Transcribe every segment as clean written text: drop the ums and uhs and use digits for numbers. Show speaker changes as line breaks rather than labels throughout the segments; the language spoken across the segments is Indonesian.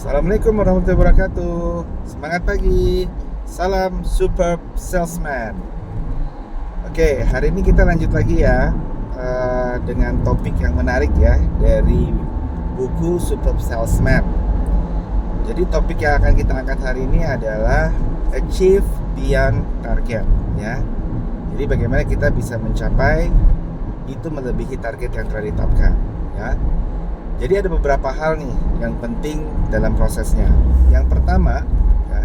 Assalamualaikum warahmatullahi wabarakatuh. Semangat pagi. Salam Superb Salesman. Oke, hari ini kita lanjut lagi ya dengan topik yang menarik ya dari buku Superb Salesman. Jadi topik yang akan kita angkat hari ini adalah Achieve Beyond Target ya. Jadi bagaimana kita bisa mencapai itu melebihi target yang telah ditetapkan ya. Jadi ada beberapa hal nih yang penting dalam prosesnya. Yang pertama, ya,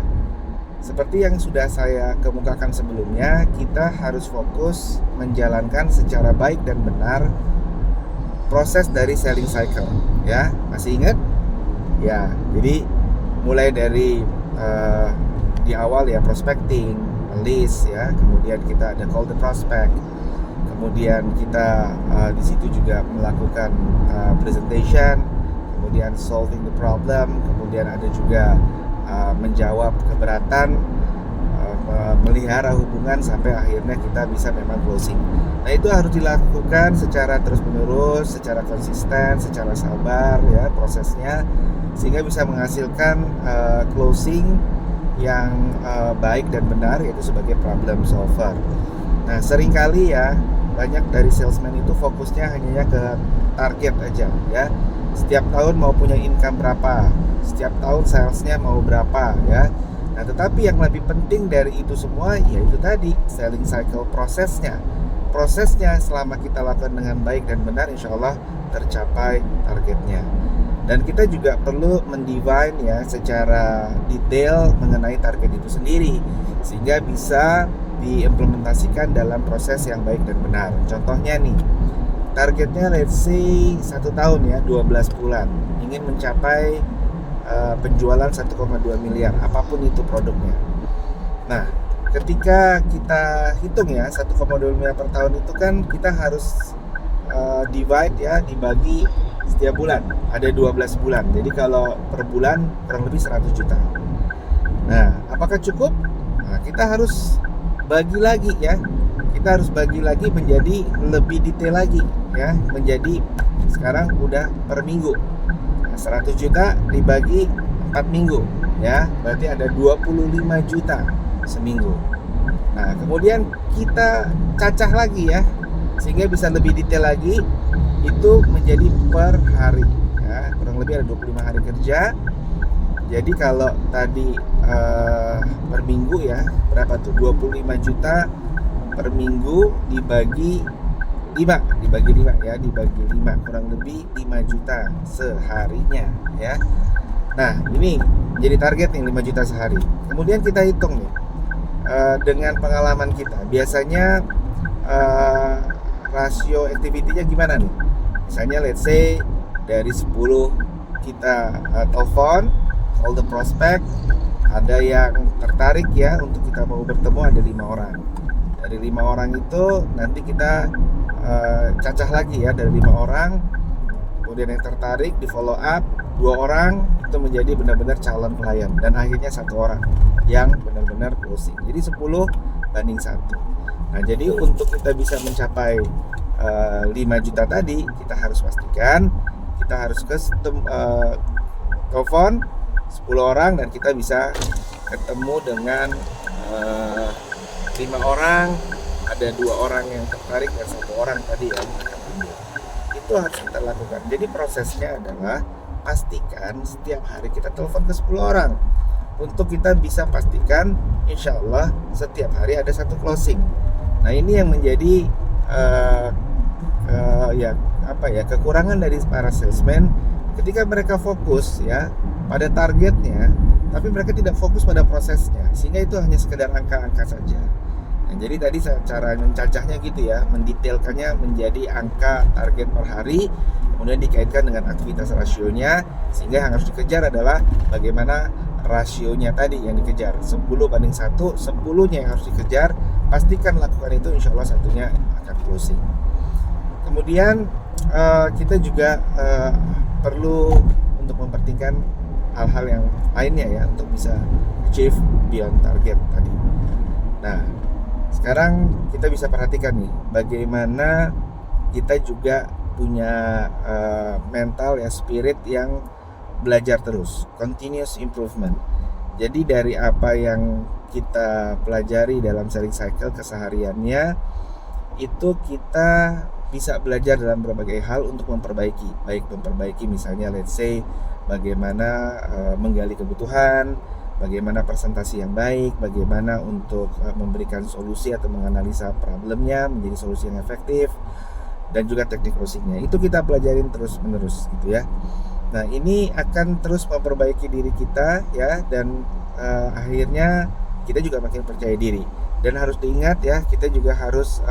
seperti yang sudah saya kemukakan sebelumnya, kita harus fokus menjalankan secara baik dan benar proses dari selling cycle. Ya, masih ingat? Ya, jadi mulai dari di awal ya prospecting, list ya, kemudian kita ada call the prospect. Kemudian kita di situ juga melakukan presentation, kemudian solving the problem, kemudian ada juga menjawab keberatan, melihara hubungan sampai akhirnya kita bisa memang closing. Nah itu harus dilakukan secara terus-menerus, secara konsisten, secara sabar ya prosesnya, sehingga bisa menghasilkan closing yang baik dan benar, yaitu sebagai problem solver. Nah seringkali ya banyak dari salesman itu fokusnya hanya ke target aja ya. Setiap tahun mau punya income berapa, setiap tahun salesnya mau berapa ya. Nah tetapi yang lebih penting dari itu semua yaitu tadi selling cycle prosesnya. Prosesnya selama kita lakukan dengan baik dan benar, insya Allah tercapai targetnya. Dan kita juga perlu mendefine ya secara detail mengenai target itu sendiri, sehingga bisa diimplementasikan dalam proses yang baik dan benar. Contohnya nih, targetnya let's say 1 tahun ya, 12 bulan, ingin mencapai penjualan 1,2 miliar, apapun itu produknya. Nah, ketika kita hitung ya 1,2 miliar per tahun itu kan kita harus divide ya, dibagi setiap bulan, ada 12 bulan. Jadi kalau per bulan kurang lebih 100 juta. Nah, apakah cukup? Nah, kita harus bagi lagi ya, kita harus bagi lagi menjadi lebih detail lagi ya, menjadi sekarang udah per minggu. Nah, 100 juta dibagi 4 minggu ya, berarti ada 25 juta seminggu. Nah kemudian kita cacah lagi ya, sehingga bisa lebih detail lagi, itu menjadi per hari ya, kurang lebih ada 25 hari kerja. Jadi kalau tadi per minggu ya, berapa tuh? 25 juta per minggu dibagi 5 ya, dibagi 5, kurang lebih 5 juta seharinya ya. Nah ini jadi target nih 5 juta sehari. Kemudian kita hitung nih dengan pengalaman kita, biasanya rasio activity-nya gimana nih? Misalnya let's say dari 10 kita telepon, all the prospect, ada yang tertarik ya untuk kita mau bertemu, ada 5 orang. Dari 5 orang itu nanti kita cacah lagi ya, dari 5 orang, kemudian yang tertarik di follow up 2 orang, itu menjadi benar-benar calon klien, dan akhirnya 1 orang yang benar-benar closing. Jadi 10 banding 1. Nah jadi untuk kita bisa mencapai 5 juta tadi, kita harus pastikan kita harus telepon 10 orang, dan kita bisa ketemu dengan 5 orang, ada 2 orang yang tertarik dan 1 orang tadi ya. Itu harus kita lakukan. Jadi prosesnya adalah pastikan setiap hari kita telepon ke 10 orang, untuk kita bisa pastikan insya Allah setiap hari ada 1 closing. Nah ini yang menjadi kekurangan dari para salesman, ketika mereka fokus ya pada targetnya, tapi mereka tidak fokus pada prosesnya, sehingga itu hanya sekedar angka-angka saja. Nah, jadi tadi cara mencacahnya gitu ya, mendetailkannya menjadi angka target per hari, kemudian dikaitkan dengan aktivitas rasionya, sehingga yang harus dikejar adalah bagaimana rasionya tadi yang dikejar, 10 banding 1, 10-nya yang harus dikejar, pastikan lakukan itu, insya Allah satunya akan closing. Kemudian kita juga perlu untuk memperhatikan hal-hal yang lainnya ya, untuk bisa achieve beyond target tadi. Nah sekarang kita bisa perhatikan nih, bagaimana kita juga punya mental ya, spirit yang belajar terus, continuous improvement. Jadi dari apa yang kita pelajari dalam selling cycle kesehariannya, itu kita bisa belajar dalam berbagai hal untuk memperbaiki. Baik memperbaiki misalnya let's say bagaimana menggali kebutuhan, bagaimana presentasi yang baik, bagaimana untuk memberikan solusi atau menganalisa problemnya menjadi solusi yang efektif, dan juga teknik closingnya. Itu kita pelajarin terus menerus gitu ya. Nah, ini akan terus memperbaiki diri kita ya, dan akhirnya kita juga makin percaya diri. Dan harus diingat ya, kita juga harus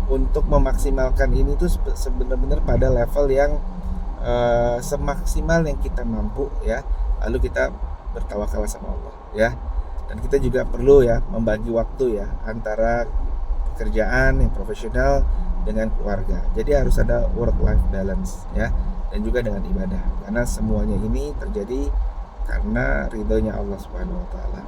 untuk memaksimalkan ini tuh sebenarnya pada level yang semaksimal yang kita mampu ya. Lalu kita bertawakal sama Allah ya. Dan kita juga perlu ya membagi waktu ya antara pekerjaan yang profesional dengan keluarga. Jadi harus ada work life balance ya, dan juga dengan ibadah. Karena semuanya ini terjadi karena ridhonya Allah Subhanahu wa taala.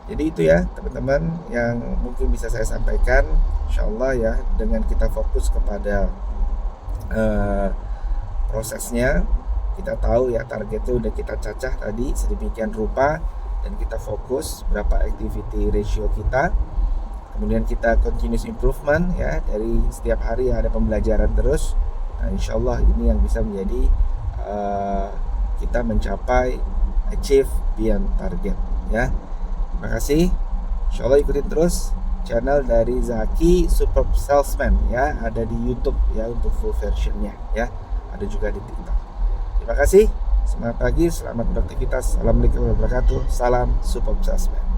Jadi itu ya teman-teman yang mungkin bisa saya sampaikan, insyaallah ya, dengan kita fokus kepada prosesnya. Kita tahu ya targetnya udah kita cacah tadi sedemikian rupa, dan kita fokus berapa activity ratio kita. Kemudian kita continuous improvement ya, dari setiap hari yang ada pembelajaran terus. Nah, insyaallah ini yang bisa menjadi kita mencapai achieve beyond target ya. Terima kasih. Insyaallah ikutin terus channel dari Zaki Superb Salesman ya, ada di YouTube ya untuk full versionnya ya, ada juga di TikTok. Terima kasih. Semangat pagi, selamat beraktivitas. Assalamualaikum warahmatullahi wabarakatuh. Salam Superb Salesman.